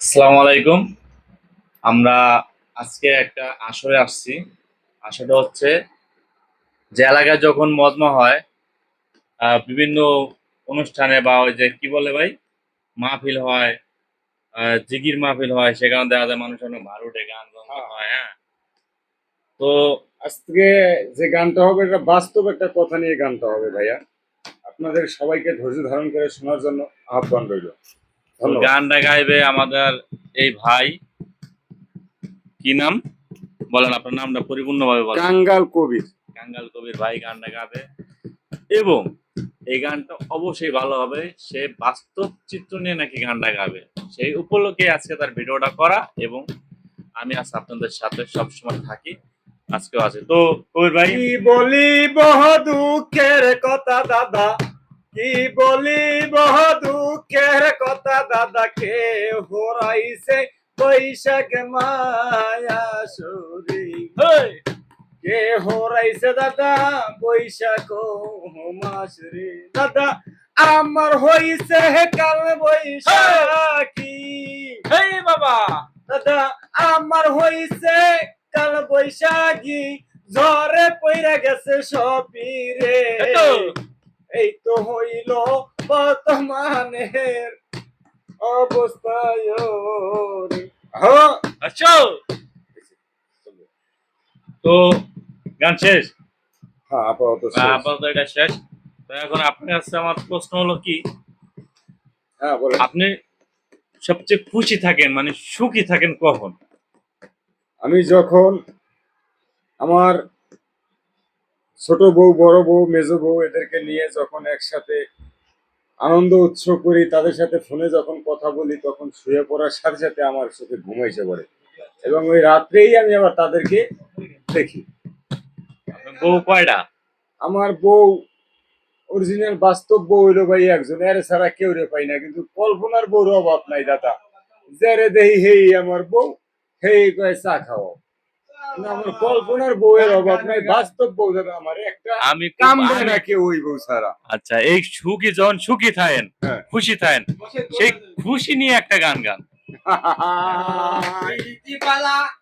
আসসালামু আলাইকুম। আমরা আজকে একটা আসরে আসছি। আসরটা হচ্ছে যে এলাকায় যখন মজমা হয়, বিভিন্ন অনুষ্ঠানে বা ওই যে কি বলে ভাই, মাহফিল হয়, জিগির মাহফিল হয়, সেখানে দেখা যায় মানুষ অনেক ভালো উঠে গান বাজনা হ্যাঁ, হয়। হ্যাঁ, তো আজকে যে গানটা হবে এটা বাস্তব একটা কথা নিয়ে গানটা হবে ভাইয়া। আপনাদের সবাইকে ধৈর্য ধারণ করে শোনার জন্য আহ্বান রইল। তো ধন্যবাদ। গানটা গাইবে আমাদের এই ভাই। কি নাম বলেন, আপনার নামটা পরিপূর্ণভাবে বলেন। কাঙ্গাল কবির। কাঙ্গাল কবির ভাই গানটা গাবে, এবং এই গানটা অবশ্যই ভালো হবে। সে বাস্তব চিত্র নিয়ে নাকি গানটা গাবে, সেই উপলক্ষে আজকে তার ভিডিওটা করা। এবং আমি আজ আপনাদের সাথে সবসময় থাকি, আজকেও আছে। তো কবির ভাই, কি বলি বহ দুঃখের কথা দাদা, কি বলি বহ দুঃখের কথা দাদা, কে হরাইছে বৈশাখ মায়া সুরি, কে হরাইছে দাদা বৈশাখ মাস রে দাদা, আমার হইছে কাল বৈশাখী। হেই বাবা, দাদা আমার হইছে কাল বৈশাখী, ঝড়ে পইরা গেছে সবই রে। এই তো এই তো হইল বর্তমানের অবস্থায় রে। হ্যাঁ, আচ্ছা, তো গান শেষ। আপাতত শেষ। আপাতত এটা শেষ। তো এখন আপনার কাছে আমার প্রশ্ন হলো কি, হ্যাঁ বলেন। আপনি সবচেয়ে খুশি থাকেন মানে সুখী থাকেন কখন? আমি যখন আমার ছোট বউ, বড় বউ, মেজো বউ এদেরকে নিয়ে যখন একসাথে আনন্দ উৎসব করি, তাদের সাথে ফোনে যখন কথা বলি, তখন শুয়ে পড়ার সাথে সাথে আমার চোখে ঘুম এসে পড়ে, এবং ওই রাত্রেই আমি আবার তাদেরকে দেখি। আপনার বউ কয়টা? আমার বউ অরিজিনাল বাস্তব বউ হইলো ভাই একজন, এর ছাড়া কেউ রে পাই না, কিন্তু কল্পনার বউর অভাব নাই দাদা। যারে দেহি হেই আমার বউ, হেই কয় চা খাও। কিন্তু আমার কল্পনার বউয়ের অভাব নাই, বাস্তব বউ দাদা আমার একটা আমি কাম দেয় আমি না কেউ ওই বউ ছাড়া। আচ্ছা, এই সুখী যখন সুখী থাকেন, হ্যাঁ। খুশি থাকেন, সেই খুশি নিয়ে একটা গান গান।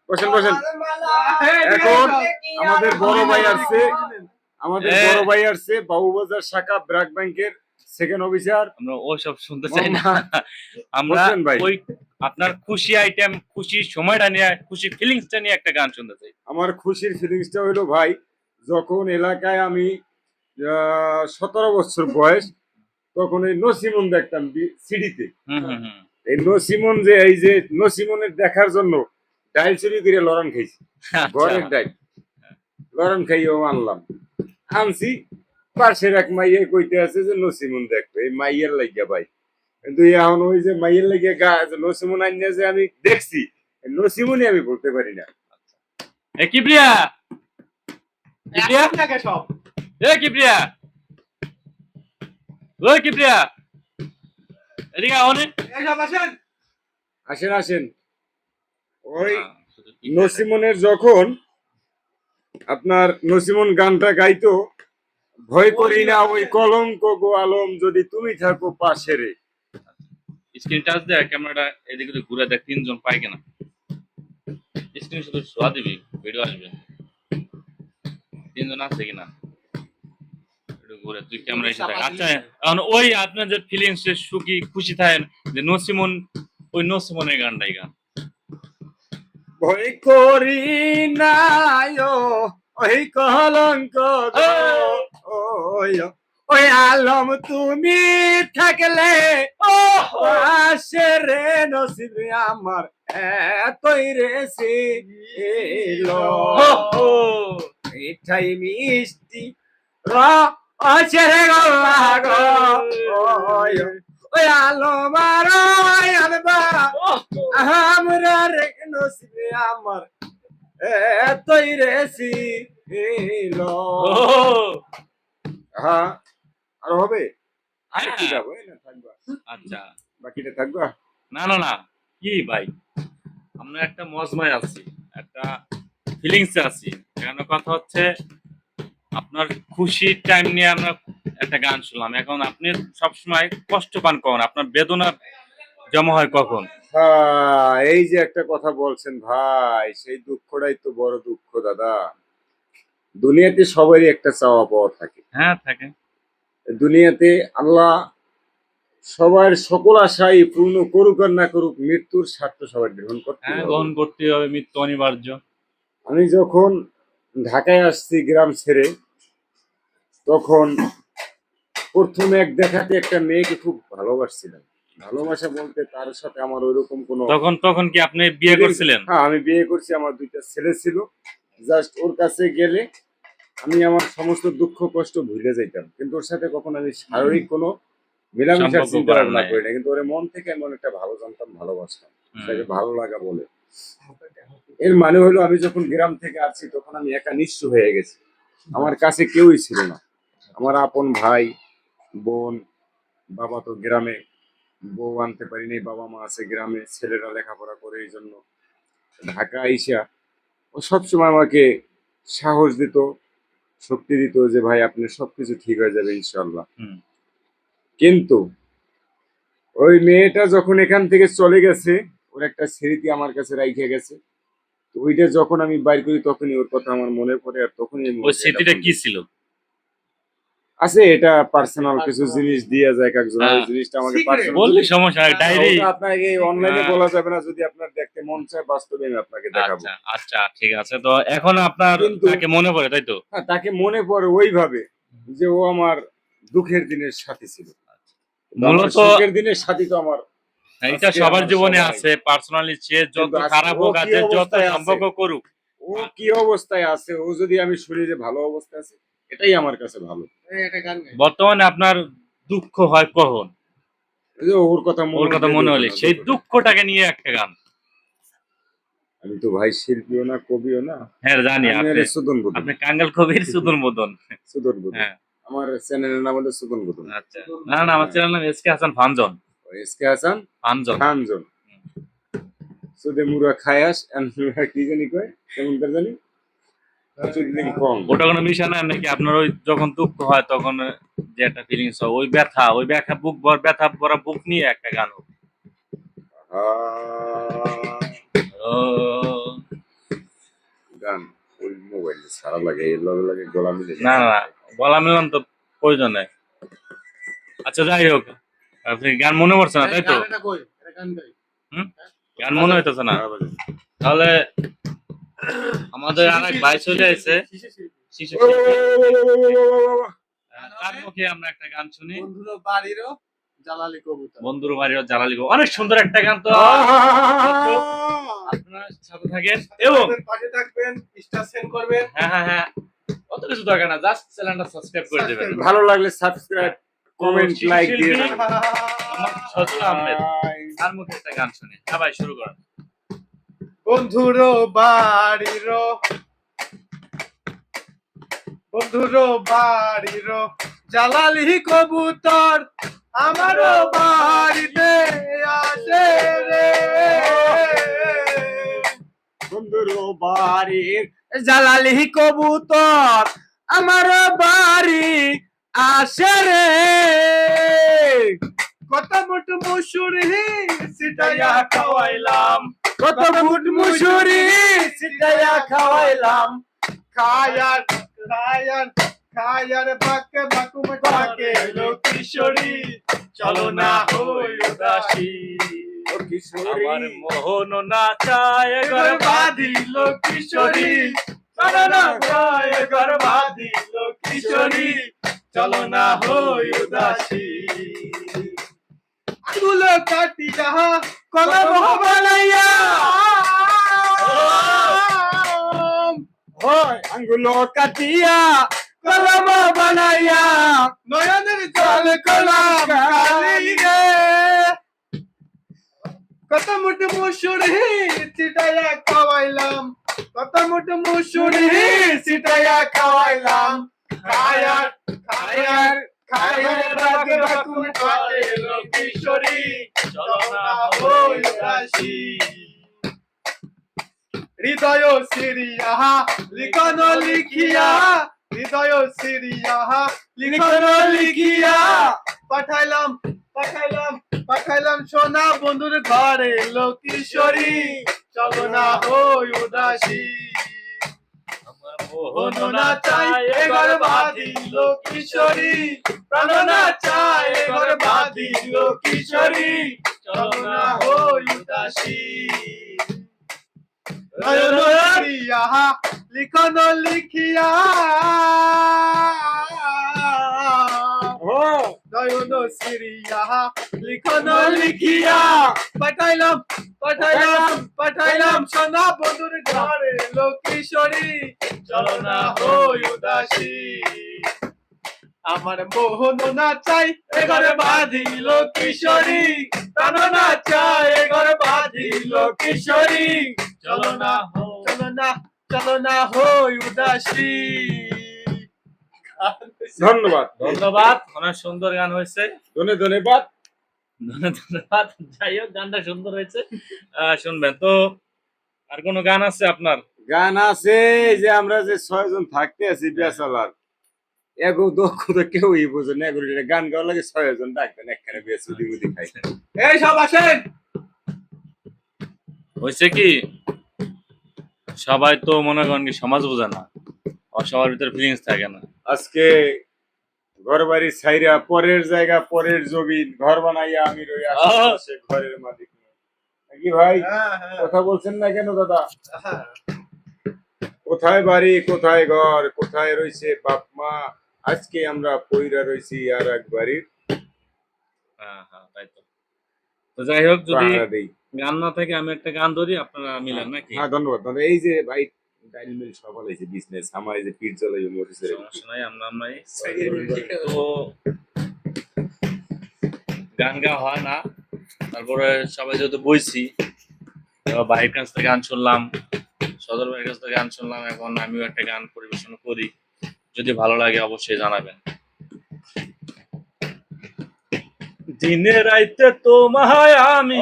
বসেন বসেন। এখন আমাদের বড় ভাই আসছে, আমাদের এ, বড় ভাই আসছে, বাবুবাজার শাখা ব্র্যাক ব্যাংকের সেকেন্ড অফিসার। আমরা ওসব শুনতে চাই না। আমরা বসেন ভাই। ওই আপনার খুশি আইটেম, খুশি সময়টা নিয়ে, খুশি ফিলিংসটা নিয়ে একটা গান শুনতে চাই। আমার খুশির ফিলিংসটা হইলো ভাই, যখন এলাকায় আমি 17 বছর বয়স, তখন এই নসিমন দেখতাম সিডিতে। হুম হুম হুম। এই নসিমন যে এই যে নসিমনের দেখার জন্য ডাইল চুরি করে লড়ান খাইছি, আচ্ছা, ঘরের ডাইল লড়ান খাইও আনলাম, আনছি। পাশের এক মাইয়ে কইতে আছে যে নসিমন দেখবে, এই মাইয়ের লাগিয়া ভাই। কিন্তু এখন ওই যে মাইয়ের লাগিয়া গা যে নসিমন আনিয়া যে আমি দেখছি, নসিমনই আমি বলতে পারি না। এ কিপ্রিয়া, কিপ্রিয়া, সব এ কিপ্রিয়া, ওই কিপ্রিয়া, এদিকে অনেক সব আসেন, আসেন আসেন। ওই নসিমনের যখন আপনার নসিমন গানটা গাইতো, ভয় করি না ওই কলঙ্ক গো আলম, যদি তুমি থাকো পাশে রে। স্ক্রিন টাচ দেয়, ক্যামেরাটা এদিকে ওদিকে ঘুরে দেখ তিনজন পাই কিনা। স্ক্রিন শুধু শোয়া দিবি, ভিডিও আসবে, তিনজন আছে কিনা একটু ঘুরে, তুই ক্যামেরা এসে থাক। আচ্ছা, এখন ওই আপনার যে ফিলিংস সুখী খুশি থাকেন, যে নসিমন, ওই নসিমনের গানটাই গান। ভয় করি না ওই কলঙ্ক গো, ওই ওই আলম তুমি থাকলে পাশে রে, নসিব আমার এতই রেসি এলো, মিঠাই মিষ্টি র আছে রে গল্লা গো, ওই ওই আলম আর ওই আলবা আমরা রে, নসিবে আমার এতই রেসি এলো। হ্যাঁ, আর হবে? আর কি গাবো, এই না থাকবা, আচ্ছা, বাকিটা থাকবা। না না না, কি ভাই, আমরা একটা মজমায় আছি, একটা ফিলিংসে আছি। এখানে কথা হচ্ছে আপনার খুশির টাইম নিয়ে আমরা একটা গান শুনলাম। এখন আপনি সবসময় কষ্ট পান কখন, আপনার বেদনা জমা হয় কখন? এই যে একটা কথা বলছেন ভাই, সেই দুঃখটাই তো বড় দুঃখ দাদা। দুনিয়াতে সবারই একটা চাওয়া পাওয়া থাকে। হ্যাঁ থাকে। দুনিয়াতে আল্লাহ সবার সকল আশাই পূর্ণ করুক আর না করুক, মৃত্যুর স্বার্থ সবাই গ্রহণ করতে হ্যাঁ হবে। গ্রহণ করতে হবে, মৃত্যু অনিবার্য। আমি যখন ঢাকায় আসছি গ্রাম ছেড়ে, তখন প্রথমে এক দেখাতে একটা মেয়েকে খুব ভালোবাসছিলাম। ভালোবাসা বলতে তার সাথে আমার ওইরকম কোনো তখন তখন কি আপনি বিয়ে করছিলেন? হ্যাঁ, আমি বিয়ে করছি, আমার দুইটা ছেলে ছিল। জাস্ট ওর কাছে গেলে আমি আমার সমস্ত দুঃখ কষ্ট ভুলে যাইতাম, কিন্তু ওর সাথে কখনো আমি শারীরিক কোনো মেলামেশার সম্পর্ক চিন্তা করার ভাবনা নাই। করি না, কিন্তু ওর মন থেকে আমি অনেকটা ভালো জানতাম, ভালোবাসতাম। তাকে ভালো লাগা বলে, এর মানে হলো আমি যখন গ্রাম থেকে আসছি তখন আমি একা নিঃস্ব হয়ে গেছি। আমার কাছে কেউই ছিল না। আমার আপন ভাই, বোন, বাবা তো গ্রামে, বউ আনতে পারিনি, বাবা মা আছে গ্রামে, ছেলেরা লেখাপড়া করে, এই জন্য ঢাকা আইসা ও সবসময় আমাকে সাহস দিত, শক্তি দিত যে ভাই আপনি সবকিছু ঠিক হয়ে যাবে ইনশাল্লাহ। হুম। কিন্তু ওই মেয়েটা যখন এখান থেকে চলে গেছে, ওর একটা স্মৃতি আমার কাছে রাইখে গেছে। তো ওইটা যখন আমি বাইর করি তখনই ওর কথা আমার মনে পড়ে, আর তখনই আমি ওই ওকে এটা স্মৃতিটা বলি। কি ছিল? আছে, এটা পার্সোনাল কিছু জিনিস দিয়ে যায় এক একজন, ওই হ্যাঁ, জিনিসটা আমাকে personal বললে যদি- সমস্যা নাই, ডায়েরি। ওটা আপনাকে অনলাইনে হ্যাঁ। বলা যাবে না, যদি আপনার দেখতে মন চায় বাস্তবে আমি আপনাকে দেখাবো। আচ্ছা আচ্ছা ঠিক আছে, তো এখন আপনার কিন্তু- তাকে মনে পড়ে তাই তো? হ্যাঁ, তাকে মনে পড়ে ওইভাবে যে ও আমার দুঃখের দিনের সাথী ছিল। তো আমার মূলত সুখের দিনের সাথী তো আমার এটা আজকে সবার আমার জীবনে সবাই। আছে, পার্সোনালি সে যত কিন্তু আজকে খারাপ ও হোক আর কি যে যত অবস্থায় আছে? সম্পর্ক করুক, ও কি অবস্থায় আছে, ও যদি আমি শুনি যে ভালো অবস্থায় আছে, এটাই আমার কাছে ভালো। বর্তমানে আপনার দুঃখ হয় কখন? এই যে ওর কথা ওর কথা মনে হলে সেই দুঃখটাকে নিয়ে একটা গান। আমি তো ভাই শিল্পীও না, কবিও না, হ্যাঁ জানি আমি আপনি, হলে সুদন বুদন। আপনি কাঙ্গাল কবির সুদন মদন। সুদন বুদন, হ্যাঁ আমার চ্যানেলের নাম হলো সুদন বুদন। আচ্ছা, না না আমার চ্যানেল নাম এসকে হাসান ফানজন। এসকে হাসান ফানজন। খানজন। সুদে মুরা খায়াস কি জানি কয়, কেমন করে জানি চুদলিং কং। ওটা কোনো মিশা না নাকি আপনার ওই যখন দুঃখ হয় তখন যে একটা ফিলিংস হয়, ওই ব্যথা বুক ভর ব্যথা ভরা বুক নিয়ে একটা গান হোক। ও গান ওই মোবাইলে সারা লাগে, এর লগে লাগে গলা মিলে যায়। না না গলা মিলান তো প্রয়োজন নাই। আচ্ছা যাই হোক, আপনি গান মনে পড়ছে না তাই তো? হুম, গান মনে হইতেছে না, তাহলে আমাদের আর এক ভাই চলে আসছে শিশু শিল্পী। তার মুখে আমরা একটা গান শুনি, বন্ধুর বাড়িরও জ্বালালি কবুতর। বন্ধুর বাড়িও জ্বালালি গো। অনেক সুন্দর একটা গান, তো আপনার সাথে থাকেন এবং আমাদের পাশে থাকবেন, স্টার সেন্ড করবেন। হ্যাঁ হ্যাঁ হ্যাঁ, অত কিছু দরকার না, জাস্ট চ্যানেলটা সাবস্ক্রাইব করে দেবেন। ভালো লাগলে সাবস্ক্রাইব, কমেন্ট, শিশু লাইক শিল্পী দিয়ে দেবেন। আমার সজল আহমেদ, তার মুখে একটা গান শুনি। হ্যাঁ ভাই শুরু করেন। বন্ধুর বাড়িরও জ্বালালি কবুতর আমারও বাড়িতে আসে রে। বন্ধুর বাড়ির জ্বালালি কবুতর আমার বাড়ি আসে রে। কত মুঠ মুসুরি সিটাইয়া খাওয়াইলাম, কত মুঠ মুসুরি সিটাইয়া খাওয়াইলাম। খায়ার খায়ার খায়ার বাকে বাকুম ডাকে লো কিশোরী, চলো না হই উদাসী। ও কিশোরী, আমার মোহন না চায় ঘর বাঁধিল কিশোরী, চলো না হই ঘর বাঁধিল কিশোরী, চলো না হই উদাসী। আঙুল কাটিয়া কলম বানাইয়া, হয় আঙ্গুলো কাটিয়া কলম বানাইয়া, নয়নের জল কলম কালি রে। কত মুঠ মুসুরি সিটাইয়া খাওয়াইলাম, কত মুঠ মুসুরি সিটাইয়া খাওয়াইলাম। খায়ার খায়ার খায়ার বাগে বাকুম ডাকে লো কিশোরী, চলো না হই উদাসী। হৃদয় সিরিয়া লিখন লিখিয়া, হৃদয় সিরিয়া লিখন লিখিয়া, পাঠাইলাম পাঠাইলাম সোনা বন্ধুর ঘরে লোকেশ্বরী চলো না হই উদাসী আমার মোহন না চাই এ ঘর বাঁধি লোকেশ্বরী প্রাণ না চাই এ ঘর বাঁধি লোকেশ্বরী চলো না হই উদাসী নয়ন লিখিয়া লিখন লিখিয়া হ্যাঁ নয়ন সিরিয়া লিখন লিখিয়া পাঠাইলাম সোনা বন্ধুর ঘরে লোকেশ্বরী চলো না হই উদাসী আমার মোহন না চাই এ ঘরে বাঁধি লোকেশ্বরী প্রাণ না চাই এ ঘরে বাঁধি লোকেশ্বরী চলো না হই উদাসী ধন্যবাদ ধন্যবাদ, অনেক সুন্দর গান হয়েছে। ধন্যবাদ। ধন্যবাদ। যাই হোক, গানটা সুন্দর হয়েছে, শুনবেন তো। আর কোনো গান আছে আপনার? গান আছে, এই যে আমরা যে 6 জন থাকতে আছি বেচালার, এগো দক্ষ তো কেউই বোঝে না, এগুলো গান গাওয়া লাগে 6 জন ডাকবেন একখানে বেশ উদি উদি খাই। এই সব আসেন। হয়েছে কি, সবাই তো মনে করেন কি সমাজ বোঝে না, আর সবার ভিতরে ফিলিংস থাকে না। আজকে ঘর বাড়ি ছাইরা পরের জায়গা পরের জমিন ঘর বানাইয়া আমি রই আশেপাশে ঘরের মালিক নই। কি ভাই কথা বলছেন না কেন দাদা? কোথায় বাড়ি কোথায় ঘর কোথায় রয়েছে বাপ মা, আজকে আমরা পইরা রয়েছি আর এক বাড়ির হ্যাঁ হ্যাঁ, তাই তো। তো যাই হোক, যদি পাহারা দেই। গান না থাকে আমি একটা গান ধরি, আপনারা মিলেন নাকি? হ্যাঁ ধন্যবাদ ধন্যবাদ। এই যে ভাই ডাইল মিল সফল হয়েছে বিজনেস, আমার এই যে পিট জ্বালাই মোটরসাইকেল সমস্যা নাই, আমরাই তো গান গাওয়া হয় না, তারপরে সবাই যেহেতু বইছি, ভাইয়ের কাছ থেকে গান শুনলাম, সদর ভাইয়ের কাছ থেকে গান শুনলাম, এখন আমিও একটা গান পরিবেশন করি, যদি ভালো লাগে অবশ্যই জানাবেন। দিনে রাইতে তোমায় আমি,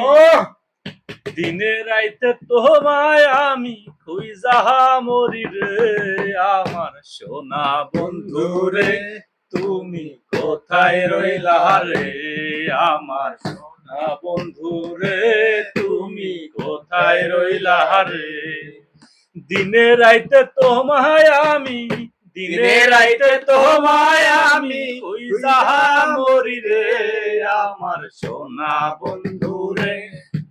দিনে রাইতে তোমায় আমি খুঁজা মরি রে, আমার সোনা বন্ধু রে তুমি কোথায় রইলা রে, আমার সোনা বন্ধু রে তুমি কোথায় রইলা রে। দিনে রাইতে তোমায় আমি, দিনে রাইতে তোমায় আমি খুঁজা মরি রে, আমার সোনা বন্ধু রে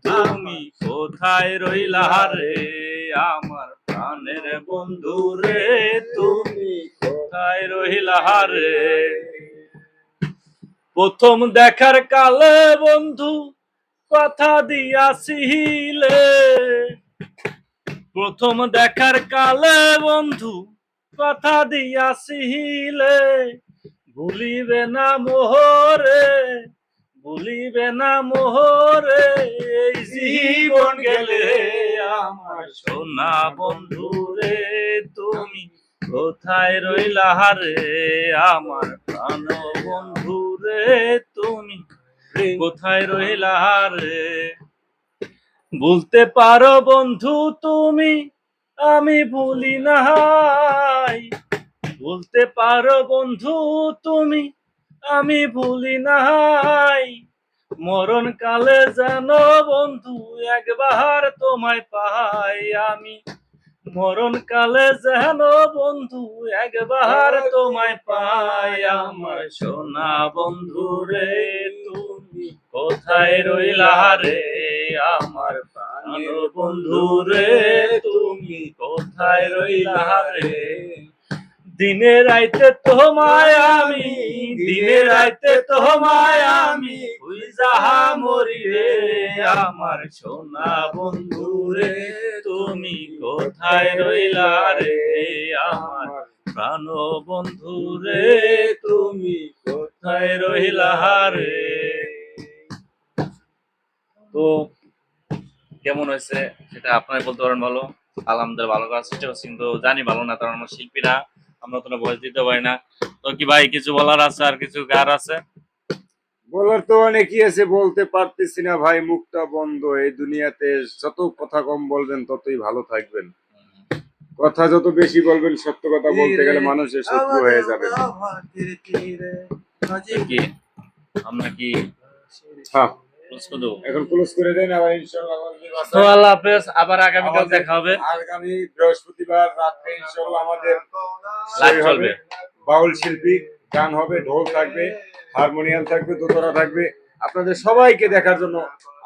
তুমি কোথায় রইলা রে, আমার প্রাণের বন্ধু রে তুমি কোথায় রইলা রে। প্রথম দেখার কালে বন্ধু কথা দিয়াছিলে, প্রথম দেখার কালে বন্ধু কথা দিয়াছিলে, ভুলিবে না মোহরে, ভুলিবে না মোহরে, এই জীবন গেলে আমার সোনা বন্ধু রে তুমি কোথায় রইলা রে, আমার প্রাণ বন্ধু রে তুমি কোথায় রইলা রে। বলতে পারো বন্ধু তুমি আমি ভুলি নাই, বলতে পারো বন্ধু তুমি আমি ভুলি নাই, মরণ কালে যেন বন্ধু একবার তোমায় পাই আমি, মরণ কালে যেন বন্ধু একবার তোমায় পাই, আমার সোনা বন্ধু রে তুমি কোথায় রইলা রে, আমার প্রাণ বন্ধু রে তুমি কোথায় রইলা রে। দিনে রাইতে তোমায় আমি, দিনে রাইতে তোমায় আমি খুঁজা মরি রে, আমার সোনা বন্ধু রে তুমি কোথায় রইলা রে, আমার প্রাণ বন্ধু রে তুমি কোথায় রইলা রে। তো কেমন হয়েছে সেটা আপনারা বলতে পারেন। ভালো, আলহামদুলিল্লাহ ভালো করার চেষ্টা করছি, কিন্তু জানি ভালো না, কারণ আমরা শিল্পীরা, আমরা তো ভয়েস দিতে পারি না। তো কি ভাই কিছু বলার আছে, আর কিছু গার আছে? বলার তো অনেকই আছে, বলতে পারতেছি না ভাই, মুখটা বন্ধ। এই দুনিয়াতে যত কথা কম বলবেন ততই ভালো থাকবেন, কথা যত বেশি বলবেন সত্য কথা বলতে গেলে মানুষের শত্রু হয়ে যাবে। কি আমরা কি হ্যাঁ Close করে দেবো। এখন ক্লোজ করে দেন, আবার ইনশাআল্লাহ আমাদের তো বাসায় আল্লাহ হাফেজ, আবার আগামীকাল দেখা হবে। আগামী বৃহস্পতিবার রাত্রে ইনশাআল্লাহ আমাদের লাইভ সই চলবে। হবে। বাউল শিল্পী, গান হবে, ঢোল থাকবে, হারমোনিয়াম থাকবে, দোতারা থাকবে। আপনাদের সবাইকে দেখার জন্য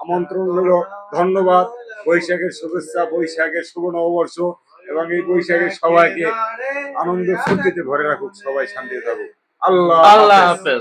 আমন্ত্রণ হলো। ধন্যবাদ। বৈশাখের শুভেচ্ছা, বৈশাখের শুভ নববর্ষ, এবং এই বৈশাখের সবাইকে আনন্দ ফুর্তিতে ভরে রাখুক, সবাই শান্তিতে থাকুক। আল্লাহ আল্লাহ হাফেজ। হাফেজ।